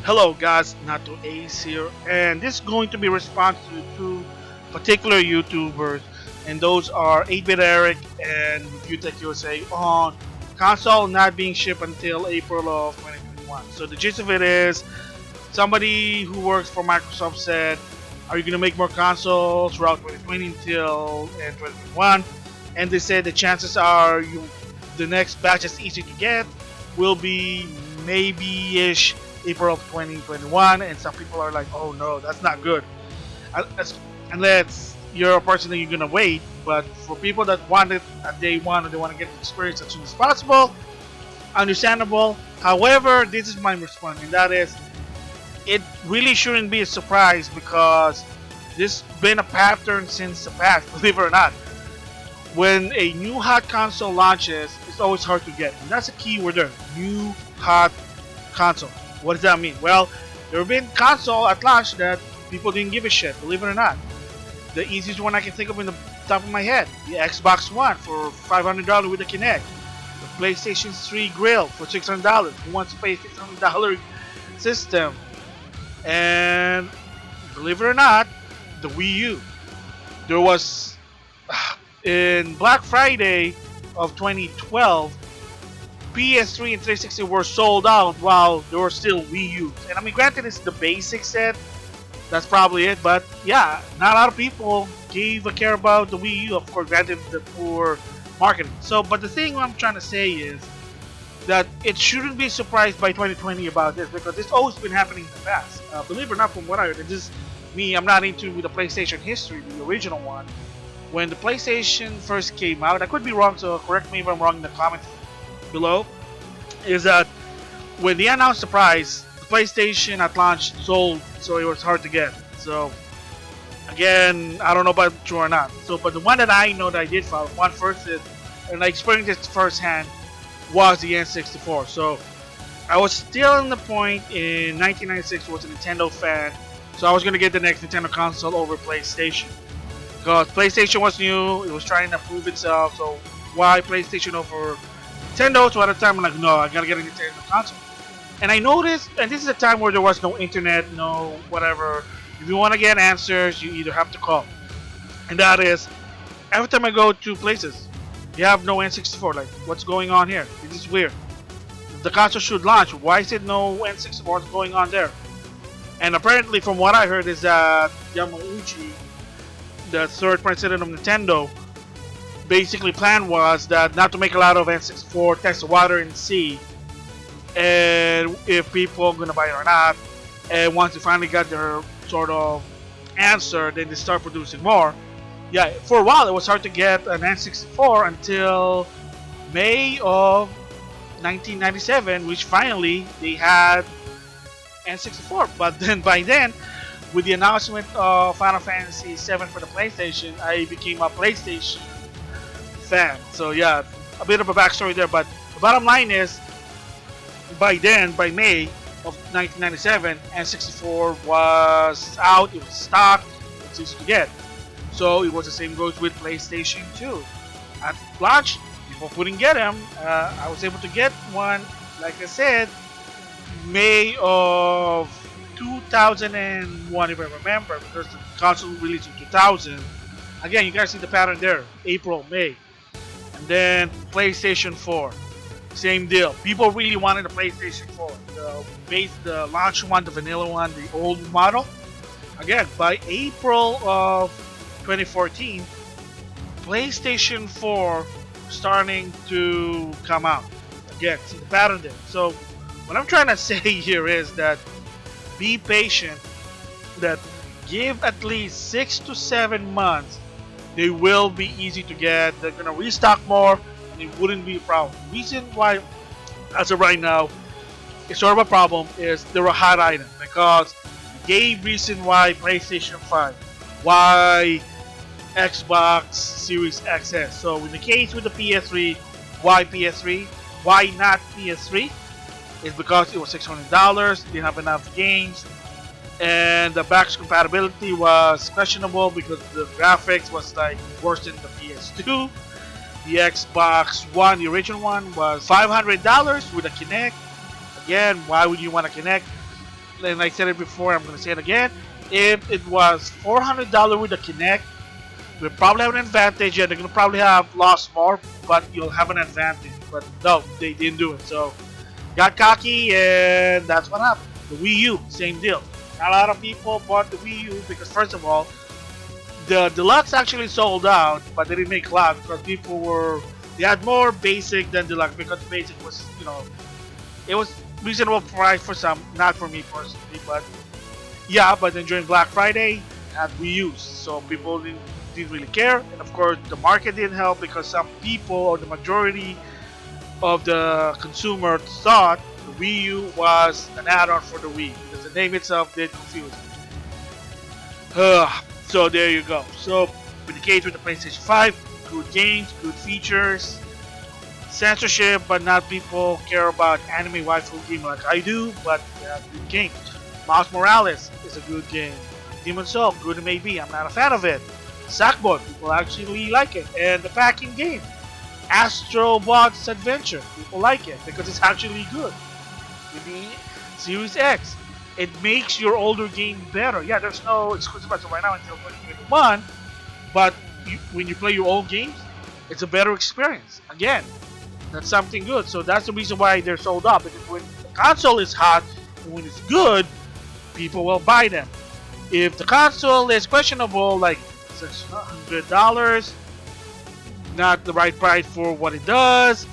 Hello guys, NautoAce here, and this is going to be response to two particular YouTubers, and those are 8-Bit Eric and Reviewtechusa on console not being shipped until April of 2021. So the gist of it is, somebody who works for Microsoft said, are you going to make more consoles throughout 2020 until 2021? And they said the chances are the next batch is easy to get will be maybe-ish April of 2021, and some people are like, oh no, that's not good. Unless you're a person that you're gonna wait, but for people that want it at day one and they want to get the experience as soon as possible, understandable. However, this is my response, and that is, it really shouldn't be a surprise because this has been a pattern since the past, believe it or not. When a new hot console launches, it's always hard to get, and that's a key word there, new hot console. What does that mean? Well, there have been console at launch that people didn't give a shit, believe it or not. The easiest one I can think of in the top of my head, the XBoxOne for $500 with a Kinect. The PlayStation 3 grill for $600. Who wants to pay $600 system? And believe it or not, the Wii U. There was, in Black Friday of 2012, PS3 and 360 were sold out while there were still Wii U. And I mean, granted, it's the basic set. That's probably it. But yeah, not a lot of people gave a care about the Wii U. Of course, granted, the poor marketing. So, but the thing I'm trying to say is that it shouldn't be surprised by 2020 about this, because it's always been happening in the past. Believe it or not, from what I heard, it's just me. I'm not into the PlayStation history, the original one. When the PlayStation first came out, I could be wrong, so correct me if I'm wrong in the comments below, is that when they announced the price, the PlayStation at launch sold, so it was hard to get. So again, I don't know about true or not. So, but the one that I know that I did follow, one first is, and I experienced it firsthand, was the N64. So I was still in the point in 1996, was a Nintendo fan, so I was gonna get the next Nintendo console over PlayStation, because PlayStation was new, it was trying to prove itself. So why PlayStation over Nintendo? So at the time I'm like, no, I gotta get a Nintendo console. And I noticed, and this is a time where there was no internet, no whatever. If you want to get answers, you either have to call. And that is, every time I go to places, you have no N64. Like, what's going on here? This is weird. The console should launch. Why is it no N64? What's going on there? And apparently, from what I heard, is that Yamauchi, the third president of Nintendo, basically plan was that not to make a lot of N64, test the water and see, and if people are gonna buy it or not. And once they finally got their sort of answer, then they start producing more. Yeah, for a while it was hard to get an N64 until May of 1997, which finally they had N64. But then by then, with the announcement of Final Fantasy VII for the PlayStation, I became a PlayStation fan. So yeah, a bit of a backstory there, but the bottom line is, by then, by May of 1997, N64 was out, it was stocked, it's easy to get. So it was the same goes with PlayStation 2. At launch, people couldn't get them. I was able to get one, like I said, May of 2001, if I remember, because the console released in 2000. Again, you guys see the pattern there, April, May. And then PlayStation 4, same deal. People really wanted a PlayStation 4, the launch one, the vanilla one, the old model. Again, by April of 2014, PlayStation 4 starting to come out. Again, see the pattern there. So what I'm trying to say here is that be patient, that give at least 6 to 7 months. They will be easy to get. They're gonna restock more, and it wouldn't be a problem. The reason why, as of right now, it's sort of a problem is they're a hot item, because gave reason why PlayStation 5, why Xbox Series XS. So in the case with the PS3, why PS3? Why not PS3? It's because it was $600, didn't have enough games, and the backwards compatibility was questionable because the graphics was like worse than the PS2. The Xbox One, the original one, was $500 with a Kinect. Again, why would you want a Kinect? and I said it before, I'm gonna say it again. If it was $400 with the Kinect, we probably have an advantage. Yeah, they're gonna probably have lost more, but you'll have an advantage. But no, they didn't do it. So got cocky, and that's what happened. The Wii U, same deal. A lot of people bought the Wii U because, first of all, the deluxe actually sold out, but they didn't make a lot because they had more basic than deluxe because basic was, it was reasonable price for some, not for me personally, but yeah. But then during Black Friday, had Wii U's, so people didn't really care, and of course the market didn't help because some people, or the majority of the consumer, thought the Wii U was an add-on for the Wii because the name itself did confuse me. So there you go. So with the case with the PlayStation 5, good games, good features, censorship, but not people care about anime waifu game like I do, but yeah, good games. Miles Morales is a good game. Demon's Soul, good it may be, I'm not a fan of it. Sackboy, people actually like it. And the packing game, Astro Bot's Adventure, people like it because it's actually good. With the Series X, it makes your older game better. Yeah, there's no exclusive right now until 2021, but when you play your old games, it's a better experience. Again, that's something good. So that's the reason why they're sold out, because when the console is hot and when it's good, people will buy them. If the console is questionable, like $600, not the right price for what it does,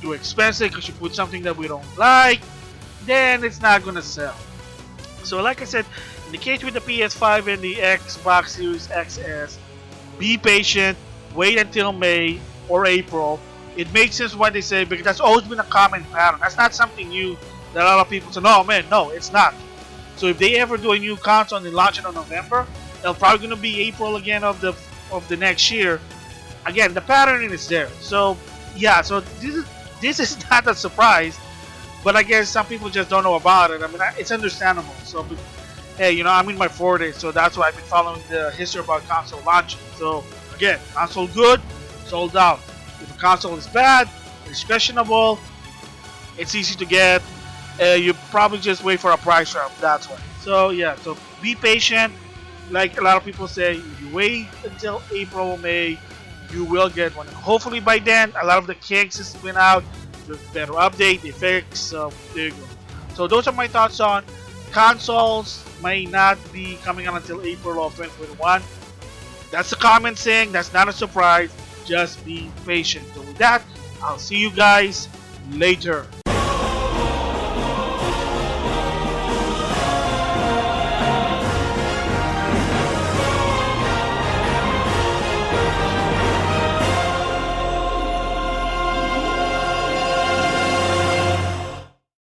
too expensive because you put something that we don't like, then it's not gonna sell. So like I said, in the case with the PS5 and the Xbox Series XS, be patient, wait until May or April. It makes sense what they say because that's always been a common pattern. That's not something new that a lot of people say, no man, no, it's not. So if they ever do a new console and they launch it in November, it'll probably gonna be April again of the next year. Again, the pattern is there. So yeah, so this is not a surprise, but I guess some people just don't know about it. I mean, it's understandable. So hey, I'm in my 40s, so that's why I've been following the history about console launching. So again, console good, sold out. If a console is bad, it's questionable, it's easy to get, you probably just wait for a price drop. That's why. So yeah, so be patient. Like a lot of people say, if you wait until April or May, you will get one. Hopefully by then, a lot of the kinks has been out. There's better update, they fix. So there you go. So those are my thoughts on consoles. May not be coming out until April of 2021. That's a common thing. That's not a surprise. Just be patient. So with that, I'll see you guys later.